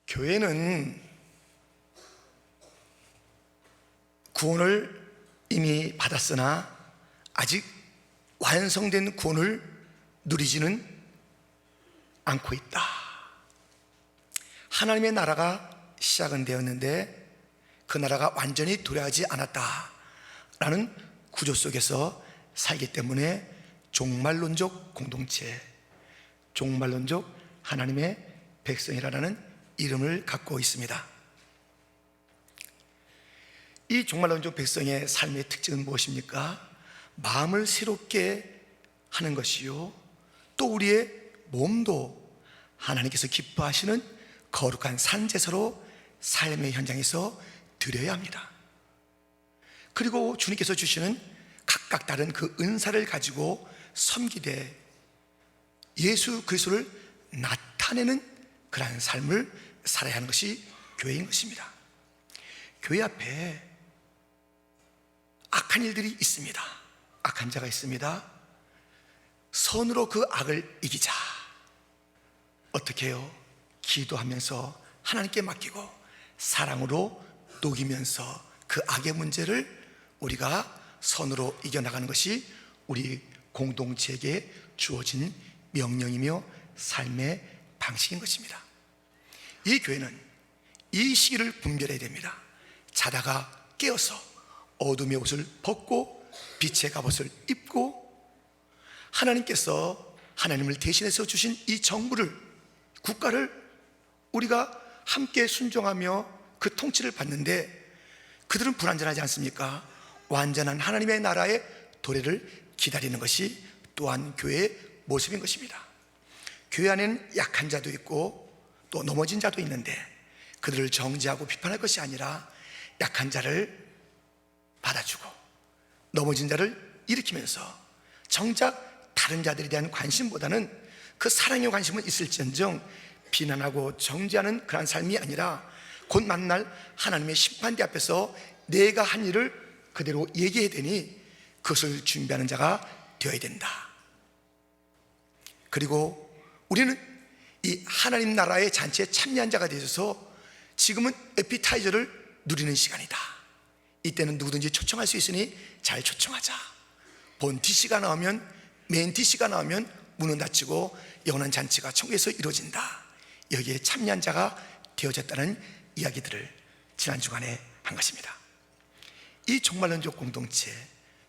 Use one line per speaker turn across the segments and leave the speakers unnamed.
교회는 구원을 이미 받았으나 아직 완성된 구원을 누리지는 않고 있다. 하나님의 나라가 시작은 되었는데 그 나라가 완전히 도래하지 않았다라는 구조 속에서 살기 때문에 종말론적 공동체, 종말론적 하나님의 백성이라는 이름을 갖고 있습니다. 이 종말론적 백성의 삶의 특징은 무엇입니까? 마음을 새롭게 하는 것이요, 또 우리의 몸도 하나님께서 기뻐하시는 거룩한 산제사로 삶의 현장에서 드려야 합니다. 그리고 주님께서 주시는 각각 다른 그 은사를 가지고 섬기되 예수 그리스도를 나타내는 그러한 삶을 살아야 하는 것이 교회인 것입니다. 교회 앞에 악한 일들이 있습니다. 악한 자가 있습니다. 선으로 그 악을 이기자. 어떻게 해요? 기도하면서 하나님께 맡기고 사랑으로 녹이면서 그 악의 문제를 우리가 선으로 이겨나가는 것이 우리 공동체에게 주어진 명령이며 삶의 방식인 것입니다. 이 교회는 이 시기를 분별해야 됩니다. 자다가 깨어서 어둠의 옷을 벗고 빛의 갑옷을 입고 하나님께서 하나님을 대신해서 주신 이 정부를, 국가를 우리가 함께 순종하며 그 통치를 받는데 그들은 불완전하지 않습니까? 완전한 하나님의 나라의 도래를 기다리는 것이 또한 교회의 모습인 것입니다. 교회 안에는 약한 자도 있고 또 넘어진 자도 있는데 그들을 정죄하고 비판할 것이 아니라 약한 자를 받아주고 넘어진 자를 일으키면서 정작 다른 자들에 대한 관심보다는 그 사랑의 관심은 있을지언정 비난하고 정죄하는 그런 삶이 아니라 곧 만날 하나님의 심판대 앞에서 내가 한 일을 그대로 얘기해야 되니 그것을 준비하는 자가 되어야 된다. 그리고 우리는 이 하나님 나라의 잔치에 참여한 자가 되어서 지금은 에피타이저를 누리는 시간이다. 이때는 누구든지 초청할 수 있으니 잘 초청하자. 본 DC가 나오면, 메인 DC가 나오면 문은 닫히고 영원한 잔치가 천국에서 이루어진다. 여기에 참여한 자가 되어졌다는 이야기들을 지난 주간에 한 것입니다. 이 종말론적 공동체,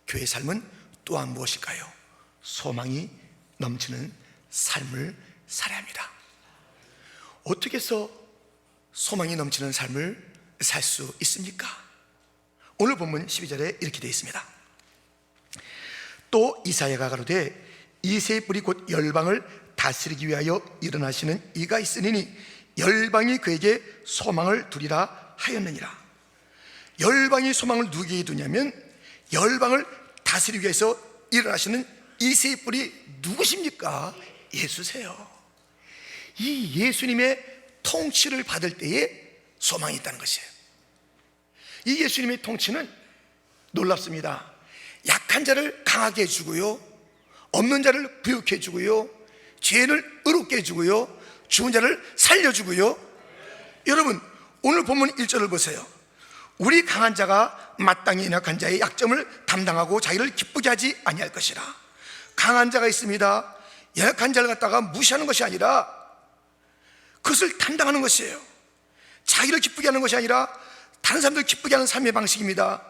교회 삶은 또한 무엇일까요? 소망이 넘치는 삶을 살아야 합니다. 어떻게 해서 소망이 넘치는 삶을 살 수 있습니까? 오늘 본문 12절에 이렇게 되어 있습니다. 또 이사야가 가로되 이새의 뿔이 곧 열방을 다스리기 위하여 일어나시는 이가 있으니 열방이 그에게 소망을 두리라 하였느니라. 열방이 소망을 누구에게 두냐면 열방을 다스리기 위해서 일어나시는 이새의 뿔이 누구십니까? 예수세요. 이 예수님의 통치를 받을 때에 소망이 있다는 것이에요. 이 예수님의 통치는 놀랍습니다. 약한 자를 강하게 해주고요, 없는 자를 부유케 해주고요, 죄인을 의롭게 해주고요, 죽은 자를 살려주고요. 여러분, 오늘 본문 1절을 보세요. 우리 강한 자가 마땅히 연약한 자의 약점을 담당하고 자기를 기쁘게 하지 아니할 것이라. 강한 자가 있습니다. 연약한 자를 갖다가 무시하는 것이 아니라 그것을 담당하는 것이에요. 자기를 기쁘게 하는 것이 아니라 다른 사람들을 기쁘게 하는 삶의 방식입니다.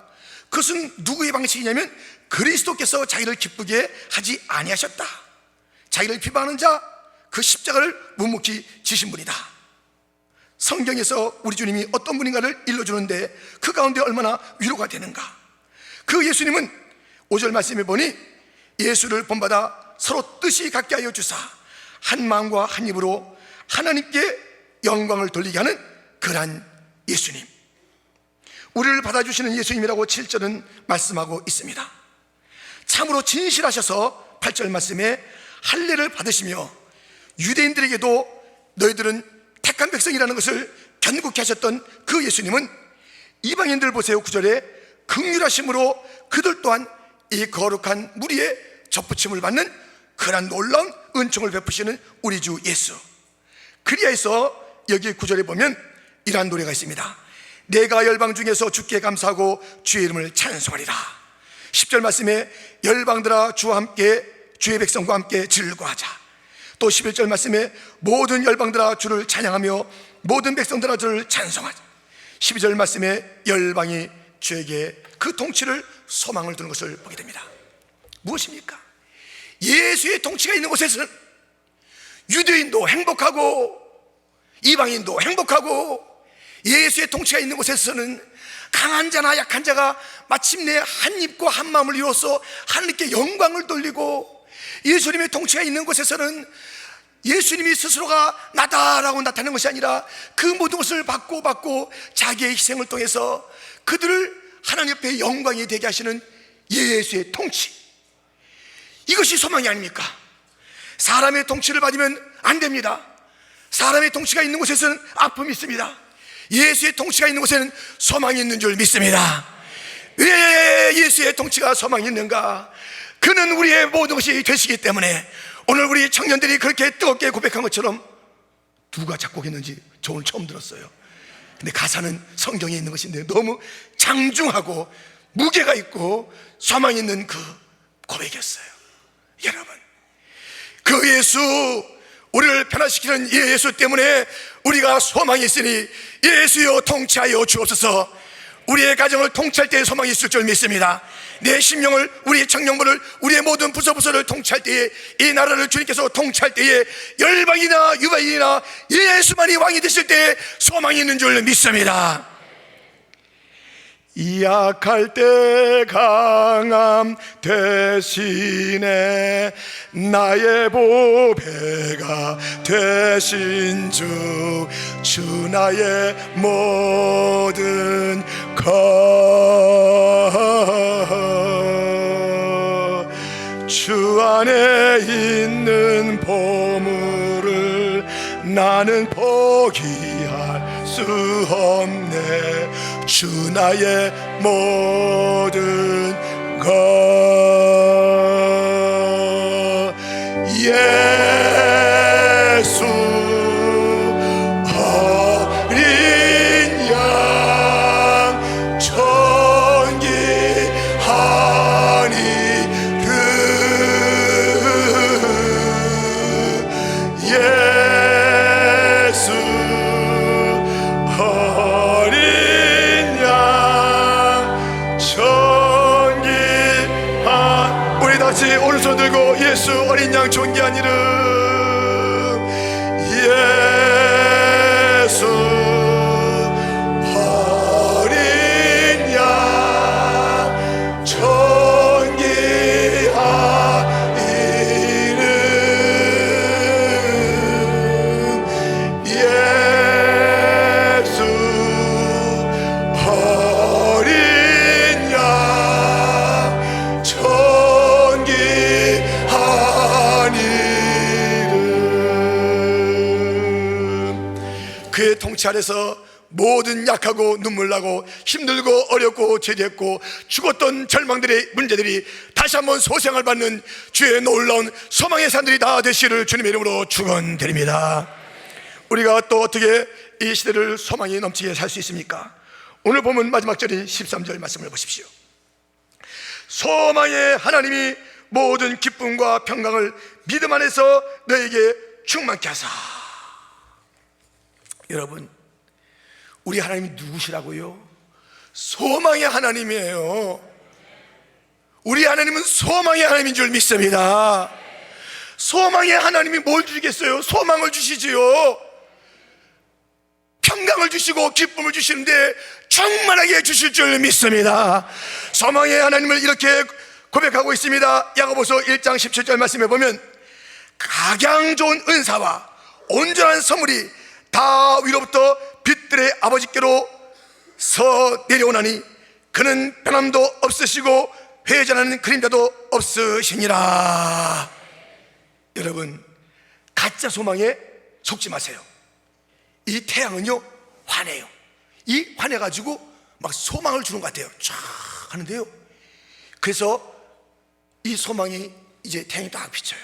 그것은 누구의 방식이냐면 그리스도께서 자기를 기쁘게 하지 아니하셨다. 자기를 비방하는 자, 그 십자가를 묵묵히 지신 분이다. 성경에서 우리 주님이 어떤 분인가를 일러주는데 그 가운데 얼마나 위로가 되는가. 그 예수님은 5절 말씀에 보니 예수를 본받아 서로 뜻이 같게 하여 주사 한 마음과 한 입으로 하나님께 영광을 돌리게 하는 그러한 예수님, 우리를 받아주시는 예수님이라고 7절은 말씀하고 있습니다. 참으로 진실하셔서 8절 말씀에 할례를 받으시며 유대인들에게도 너희들은 택한 백성이라는 것을 견고케 하셨던 그 예수님은 이방인들 보세요. 9절에 긍휼하심으로 그들 또한 이 거룩한 무리의 접붙임을 받는 그러한 놀라운 은총을 베푸시는 우리 주 예수, 그리하여서 여기 9절에 보면 이러한 노래가 있습니다. 내가 열방 중에서 주께 감사하고 주의 이름을 찬송하리라. 10절 말씀에 열방들아 주와 함께 주의 백성과 함께 즐거워하자. 또 11절 말씀에 모든 열방들아 주를 찬양하며 모든 백성들아 주를 찬송하자. 12절 말씀에 열방이 주에게 그 통치를 소망을 두는 것을 보게 됩니다. 무엇입니까? 예수의 통치가 있는 곳에서는 유대인도 행복하고 이방인도 행복하고, 예수의 통치가 있는 곳에서는 강한 자나 약한 자가 마침내 한 입과 한 마음을 이루어서 하나님께 영광을 돌리고, 예수님의 통치가 있는 곳에서는 예수님이 스스로가 나다라고 나타내는 것이 아니라 그 모든 것을 받고 자기의 희생을 통해서 그들을 하나님 옆에 영광이 되게 하시는 예수의 통치, 이것이 소망이 아닙니까? 사람의 통치를 받으면 안 됩니다. 사람의 통치가 있는 곳에서는 아픔이 있습니다. 예수의 통치가 있는 곳에는 소망이 있는 줄 믿습니다. 왜 예수의 통치가 소망이 있는가? 그는 우리의 모든 것이 되시기 때문에. 오늘 우리 청년들이 그렇게 뜨겁게 고백한 것처럼, 누가 작곡했는지 저 오늘 처음 들었어요. 근데 가사는 성경에 있는 것인데 너무 장중하고 무게가 있고 소망이 있는 그 고백이었어요. 여러분, 그 예수, 우리를 변화시키는 예수 때문에 우리가 소망이 있으니 예수여 통치하여 주옵소서. 우리의 가정을 통치할 때에 소망이 있을 줄 믿습니다. 내 심령을, 우리의 청년부를, 우리의 모든 부서를 통치할 때에, 이 나라를 주님께서 통치할 때에 열방이나 유대인이나 예수만이 왕이 되실 때에 소망이 있는 줄 믿습니다. 약할 때 강함 대신에 나의 보배가 되신 주 나의 모든 것, 주 안에 있는 보물을 나는 포기할 수 없네. 주 나의 모든 것, 예수 어린 양 존귀하니 그 예수 같이 오른손 들고 예수 어린 양 존귀한 이름, 예수 어린 양 존귀한 이름, 예수 어린 양 그의 통치 아래서 모든 약하고 눈물나고 힘들고 어렵고 죄됐고 죽었던 절망들의 문제들이 다시 한번 소생을 받는 주의 놀라운 소망의 산들이 다 되시기를 주님의 이름으로 축원드립니다. 우리가 또 어떻게 이 시대를 소망이 넘치게 살 수 있습니까? 오늘 보면 마지막 절인 13절 말씀을 보십시오. 소망의 하나님이 모든 기쁨과 평강을 믿음 안에서 너에게 충만케 하사. 여러분, 우리 하나님이 누구시라고요? 소망의 하나님이에요. 우리 하나님은 소망의 하나님인 줄 믿습니다. 소망의 하나님이 뭘 주시겠어요? 소망을 주시지요. 평강을 주시고 기쁨을 주시는데 충만하게 주실 줄 믿습니다. 소망의 하나님을 이렇게 고백하고 있습니다. 야고보서 1장 17절 말씀에 보면 각양 좋은 은사와 온전한 선물이 다 위로부터 빛들의 아버지께로 서 내려오나니 그는 변함도 없으시고 회전하는 그림자도 없으시니라. 여러분, 가짜 소망에 속지 마세요. 이 태양은요 환해요. 이 환해가지고 막 소망을 주는 것 같아요. 쫙 하는데요, 그래서 이 소망이 이제 태양이 딱 비쳐요.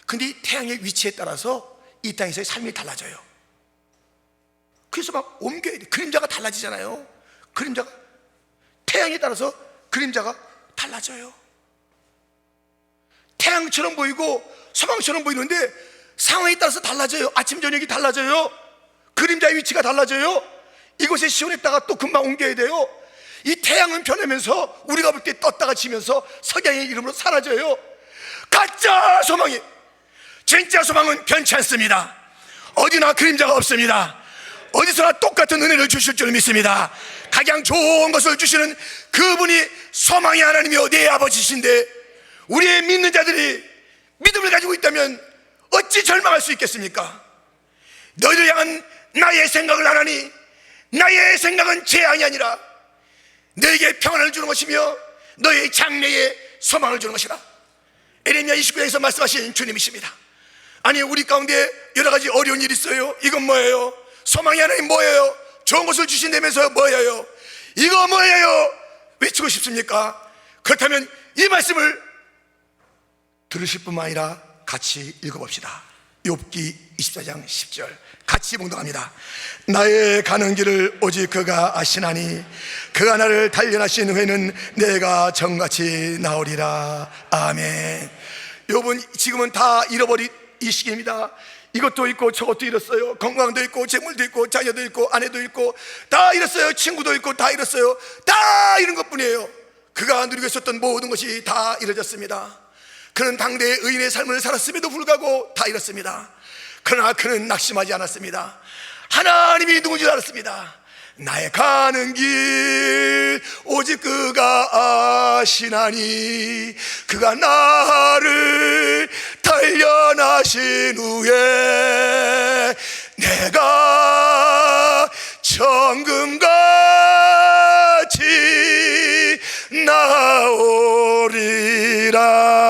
근데 이 태양의 위치에 따라서 이 땅에서의 삶이 달라져요. 그래서 막 옮겨야 돼. 그림자가 달라지잖아요. 그림자가, 태양에 따라서 그림자가 달라져요. 태양처럼 보이고 소망처럼 보이는데 상황에 따라서 달라져요. 아침 저녁이 달라져요. 그림자의 위치가 달라져요. 이곳에 시원했다가 또 금방 옮겨야 돼요. 이 태양은 변하면서 우리가 볼 때 떴다가 지면서 석양의 이름으로 사라져요. 가짜 소망이, 진짜 소망은 변치 않습니다. 어디나 그림자가 없습니다. 어디서나 똑같은 은혜를 주실 줄 믿습니다. 가장 좋은 것을 주시는 그분이 소망의 하나님이요 내 아버지신데, 우리의 믿는 자들이 믿음을 가지고 있다면 어찌 절망할 수 있겠습니까? 너희를 향한 나의 생각을 안 하니 나의 생각은 재앙이 아니라 너에게 평안을 주는 것이며 너의 장래에 소망을 주는 것이라. 에레미야 29장에서 말씀하신 주님이십니다. 아니, 우리 가운데 여러 가지 어려운 일이 있어요. 이건 뭐예요? 소망의 하나님 뭐예요? 좋은 것을 주신다면서 뭐예요? 이거 뭐예요? 외치고 싶습니까? 그렇다면 이 말씀을 들으실 뿐만 아니라 같이 읽어봅시다. 욥기 24장 10절 같이 봉독합니다. 나의 가는 길을 오직 그가 아시나니 그가 나를 단련하신 후에는 내가 정같이 나오리라. 아멘. 욥은 지금은 다 잃어버린 이 시기입니다. 이것도 있고 저것도 잃었어요. 건강도 있고 재물도 있고 자녀도 있고 아내도 있고 다 잃었어요. 친구도 있고 다 잃었어요. 다 잃은 것뿐이에요. 그가 누리고 있었던 모든 것이 다 잃어졌습니다. 그는 당대의 의인의 삶을 살았음에도 불구하고 다 잃었습니다. 그러나 그는 낙심하지 않았습니다. 하나님이 누군지 알았습니다. 나의 가는 길 오직 그가 아시나니 그가 나를 단련하신 후에 내가 정금같이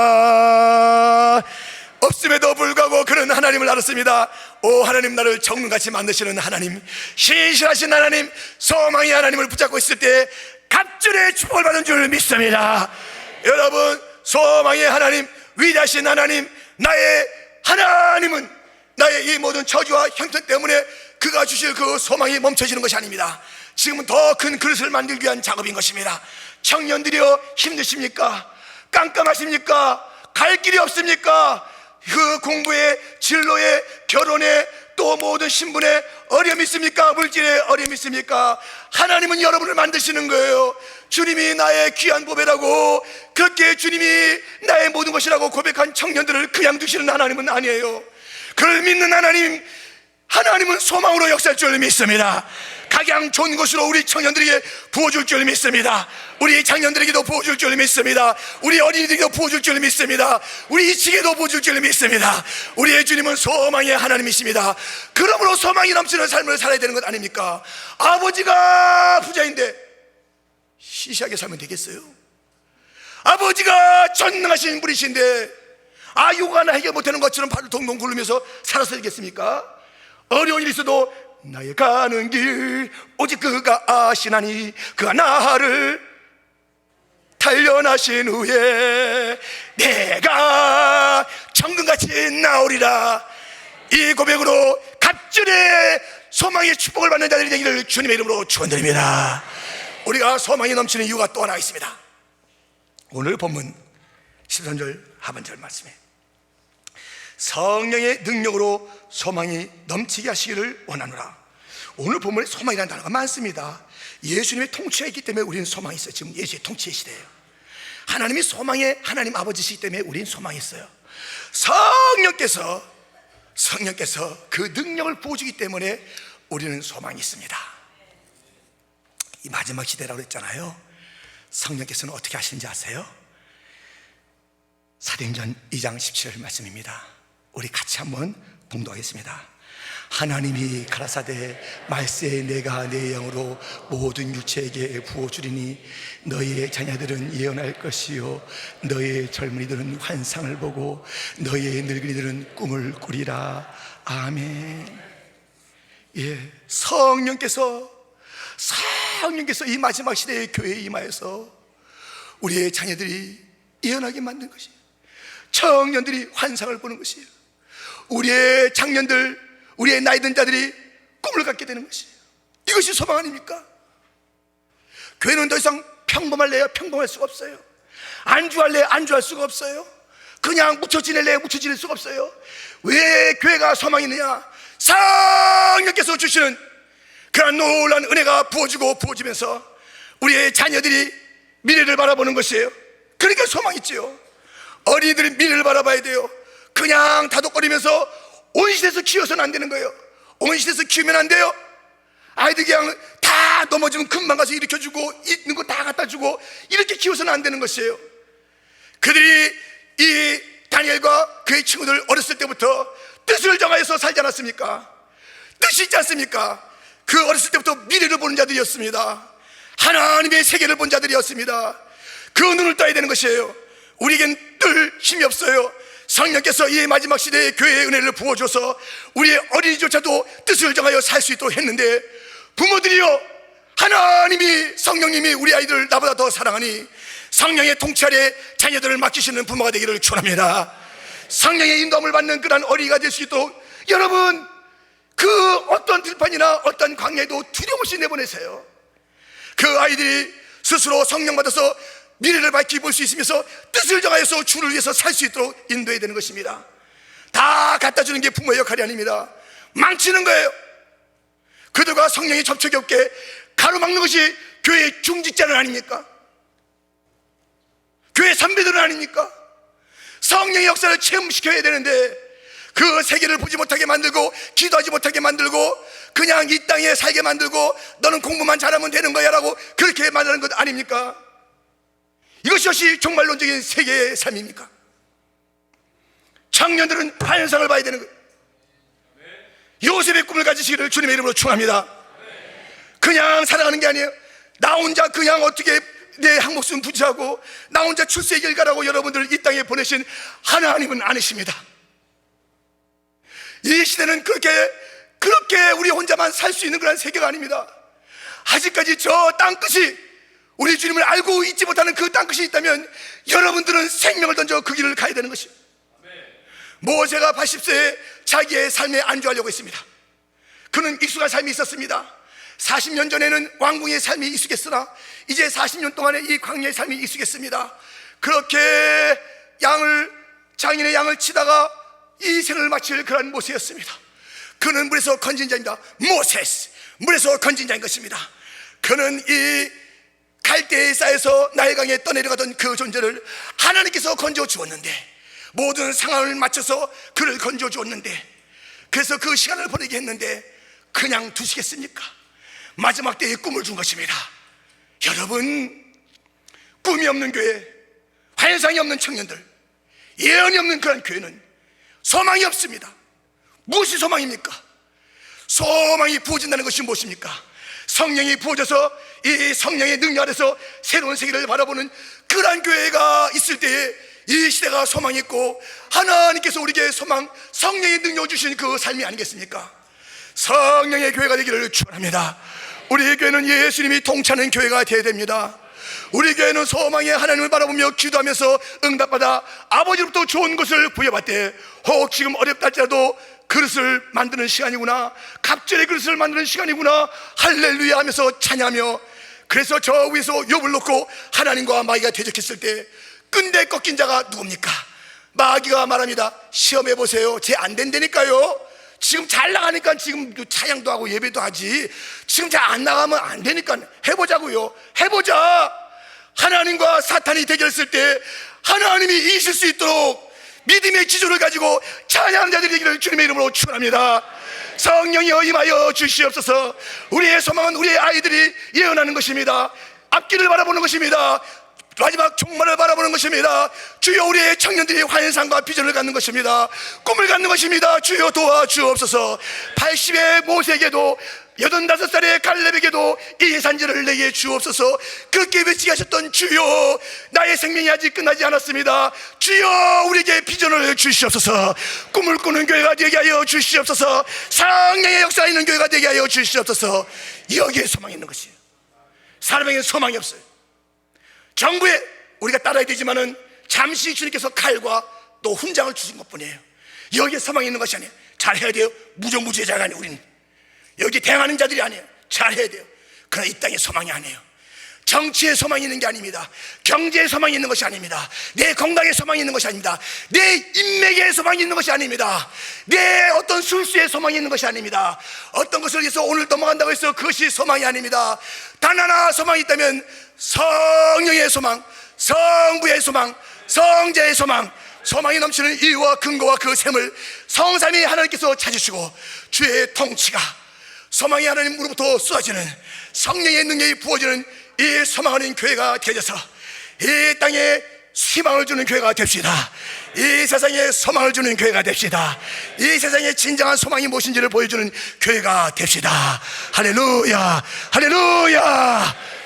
나오리라. 없음에도 불구하고 그는 하나님을 알았습니다. 오 하나님, 나를 정금같이 만드시는 하나님, 신실하신 하나님, 소망의 하나님을 붙잡고 있을 때 갑절의 축복을 받은 줄 믿습니다. 여러분, 소망의 하나님, 위대하신 하나님, 나의 하나님은 나의 이 모든 저주와 형편 때문에 그가 주실 그 소망이 멈춰지는 것이 아닙니다. 지금은 더 큰 그릇을 만들기 위한 작업인 것입니다. 청년들이여, 힘드십니까? 깜깜하십니까? 갈 길이 없습니까? 그 공부에, 진로에, 결혼에, 또 모든 신분에 어려움이 있습니까? 물질에 어려움이 있습니까? 하나님은 여러분을 만드시는 거예요. 주님이 나의 귀한 보배라고, 그렇게 주님이 나의 모든 것이라고 고백한 청년들을 그냥 두시는 하나님은 아니에요. 그를 믿는 하나님, 하나님은 소망으로 역사할 줄 믿습니다. 가장 좋은 것으로 우리 청년들에게 부어줄 줄 믿습니다. 우리 장년들에게도 부어줄 줄 믿습니다. 우리 어린이들에게도 부어줄 줄 믿습니다. 우리 이치에도 부어줄 줄 믿습니다. 우리의 주님은 소망의 하나님이십니다. 그러므로 소망이 넘치는 삶을 살아야 되는 것 아닙니까? 아버지가 부자인데 시시하게 살면 되겠어요? 아버지가 전능하신 분이신데 요가 하나 해결 못하는 것처럼 발을 동동 굴르면서 살아서 되겠습니까? 어려운 일이 있어도 나의 가는 길 오직 그가 아시나니 그가 나를 단련하신 후에 내가 정금같이 나오리라. 이 고백으로 갑절의 소망의 축복을 받는 자들이 되기를 주님의 이름으로 축원드립니다. 우리가 소망이 넘치는 이유가 또 하나 있습니다. 오늘 본문 13절 하반절 말씀에 성령의 능력으로 소망이 넘치게 하시기를 원하노라. 오늘 본문에 소망이라는 단어가 많습니다. 예수님의 통치가 있기 때문에 우리는 소망이 있어요. 지금 예수의 통치의 시대예요. 하나님이 소망의 하나님 아버지시기 때문에 우리는 소망이 있어요. 성령께서 그 능력을 부어주기 때문에 우리는 소망이 있습니다. 이 마지막 시대라고 했잖아요. 성령께서는 어떻게 하시는지 아세요? 사도행전 2장 17절 말씀입니다. 우리 같이 한번 봉독하겠습니다. 하나님이 가라사대 말세 내가 내 영으로 모든 육체에게 부어주리니 너희의 자녀들은 예언할 것이요 너희의 젊은이들은 환상을 보고 너희의 늙은이들은 꿈을 꾸리라. 아멘. 예, 성령께서 이 마지막 시대의 교회에 임하여서 우리의 자녀들이 예언하게 만든 것이에요. 청년들이 환상을 보는 것이에요. 우리의 장년들, 우리의 나이든 자들이 꿈을 갖게 되는 것이에요. 이것이 소망 아닙니까? 교회는 더 이상 평범할래야 평범할 수가 없어요. 안주할래야 안주할 수가 없어요. 그냥 묻혀 지낼래야 묻혀 지낼 수가 없어요. 왜 교회가 소망이 있느냐? 성령께서 주시는 그런 놀라운 은혜가 부어지면서 우리의 자녀들이 미래를 바라보는 것이에요. 그러니까 소망이 있지요. 어린이들이 미래를 바라봐야 돼요. 그냥 다독거리면서 온실에서 키워서는 안 되는 거예요. 온실에서 키우면 안 돼요. 아이들 그냥 다 넘어지면 금방 가서 일으켜주고 있는 거 다 갖다 주고 이렇게 키워서는 안 되는 것이에요. 그들이 이 다니엘과 그의 친구들 어렸을 때부터 뜻을 정하여서 살지 않았습니까? 뜻이 있지 않습니까? 그 어렸을 때부터 미래를 보는 자들이었습니다. 하나님의 세계를 본 자들이었습니다. 그 눈을 떠야 되는 것이에요. 우리에겐 뜰 힘이 없어요. 성령께서 이 마지막 시대에 교회의 은혜를 부어줘서 우리의 어린이조차도 뜻을 정하여 살 수 있도록 했는데, 부모들이요, 하나님이 성령님이 우리 아이들을 나보다 더 사랑하니 성령의 통찰에 자녀들을 맡기시는 부모가 되기를 축원합니다. 성령의 인도함을 받는 그런 어린이가 될 수 있도록 여러분, 그 어떤 들판이나 어떤 광야에도 두려움 없이 내보내세요. 그 아이들이 스스로 성령 받아서 미래를 밝히 볼 수 있으면서 뜻을 정하여서 주를 위해서 살 수 있도록 인도해야 되는 것입니다. 다 갖다 주는 게 부모의 역할이 아닙니다. 망치는 거예요. 그들과 성령이 접촉이 없게 가로막는 것이 교회의 중직자는 아닙니까? 교회 선배들은 아닙니까? 성령의 역사를 체험시켜야 되는데 그 세계를 보지 못하게 만들고 기도하지 못하게 만들고 그냥 이 땅에 살게 만들고 너는 공부만 잘하면 되는 거야 라고 그렇게 말하는 것 아닙니까? 이것이 종말론적인 세계의 삶입니까? 청년들은 환상을 봐야 되는 거예요. 요셉의 꿈을 가지시기를 주님의 이름으로 축원합니다. 그냥 살아가는 게 아니에요. 나 혼자 그냥 어떻게 내 한목숨 부지하고 나 혼자 출세의 길 가라고 여러분들을 이 땅에 보내신 하나님은 아니십니다. 이 시대는 그렇게 우리 혼자만 살 수 있는 그런 세계가 아닙니다. 아직까지 저 땅끝이 우리 주님을 알고 있지 못하는 그 땅끝이 있다면 여러분들은 생명을 던져 그 길을 가야 되는 것입니다. 모세가 80세에 자기의 삶에 안주하려고 했습니다. 그는 익숙한 삶이 있었습니다. 40년 전에는 왕궁의 삶이 익숙했으나 이제 40년 동안의 이 광야의 삶이 익숙했습니다. 그렇게 장인의 양을 치다가 이 생을 마칠 그런 모세였습니다. 그는 물에서 건진 자입니다. 모세스, 물에서 건진 자인 것입니다. 그는 이 갈대의 쌀에서 나일강에 떠내려가던 그 존재를 하나님께서 건져 주었는데, 모든 상황을 맞춰서 그를 건져 주었는데, 그래서 그 시간을 보내게 했는데 그냥 두시겠습니까? 마지막 때에 꿈을 준 것입니다. 여러분, 꿈이 없는 교회, 환상이 없는 청년들, 예언이 없는 그런 교회는 소망이 없습니다. 무엇이 소망입니까? 소망이 부어진다는 것이 무엇입니까? 성령이 부어져서 이 성령의 능력 아래서 새로운 세계를 바라보는 그러한 교회가 있을 때에 이 시대가 소망이 있고 하나님께서 우리에게 성령의 능력을 주신 그 삶이 아니겠습니까? 성령의 교회가 되기를 축원합니다. 우리 교회는 예수님이 통치하는 교회가 되어야 됩니다. 우리 교회는 소망의 하나님을 바라보며 기도하면서 응답받아 아버지로부터 좋은 것을 부여받되, 혹 지금 어렵다 할지라도 그릇을 만드는 시간이구나, 갑절의 그릇을 만드는 시간이구나, 할렐루야 하면서 찬양하며, 그래서 저 위에서 욥을 놓고 하나님과 마귀가 대적했을 때 끈대 꺾인 자가 누굽니까? 마귀가 말합니다. 시험해보세요. 쟤 안 된다니까요. 지금 잘 나가니까 지금 찬양도 하고 예배도 하지, 지금 잘 안 나가면 안 되니까 해보자고요. 해보자. 하나님과 사탄이 대결했을 때 하나님이 이기실 수 있도록 믿음의 기조를 가지고 찬양하는 자들이 되기를 주님의 이름으로 축원합니다. 성령이여 임하여 주시옵소서. 우리의 소망은 우리의 아이들이 예언하는 것입니다. 앞길을 바라보는 것입니다. 마지막 종말을 바라보는 것입니다. 주여, 우리의 청년들이 환상과 비전을 갖는 것입니다. 꿈을 갖는 것입니다. 주여 도와주옵소서. 80의 모세에게도 85살의 갈렙에게도 이 산지를 내게 주옵소서. 그렇게 외치게 하셨던 주여, 나의 생명이 아직 끝나지 않았습니다. 주여, 우리에게 비전을 주시옵소서. 꿈을 꾸는 교회가 되게 하여 주시옵소서. 성령의 역사가 있는 교회가 되게 하여 주시옵소서. 여기에 소망이 있는 것이에요. 사람에게는 소망이 없어요. 정부에 우리가 따라야 되지만은 잠시 주님께서 칼과 또 훈장을 주신 것뿐이에요. 여기에 소망이 있는 것이 아니에요. 잘해야 돼요. 무정부주의자가 아니에요. 우리는 여기 대항하는 자들이 아니에요. 잘해야 돼요. 그러나 이 땅에 소망이 아니에요. 정치에 소망이 있는 게 아닙니다. 경제에 소망이 있는 것이 아닙니다. 내 건강에 소망이 있는 것이 아닙니다. 내 인맥에 소망이 있는 것이 아닙니다. 내 어떤 술수에 소망이 있는 것이 아닙니다. 어떤 것을 위해서 오늘 넘어간다고 해서 그것이 소망이 아닙니다. 단 하나 소망이 있다면 성령의 소망, 성부의 소망, 성자의 소망, 소망이 넘치는 이유와 근거와 그 샘을 성삼위 하나님께서 찾으시고 주의 통치가 소망이 하나님으로부터 쏟아지는 성령의 능력이 부어지는 이 소망하는 교회가 되어져서 이 땅에 희망을 주는 교회가 됩시다. 이 세상에 소망을 주는 교회가 됩시다. 이 세상에 진정한 소망이 무엇인지를 보여주는 교회가 됩시다. 할렐루야, 할렐루야.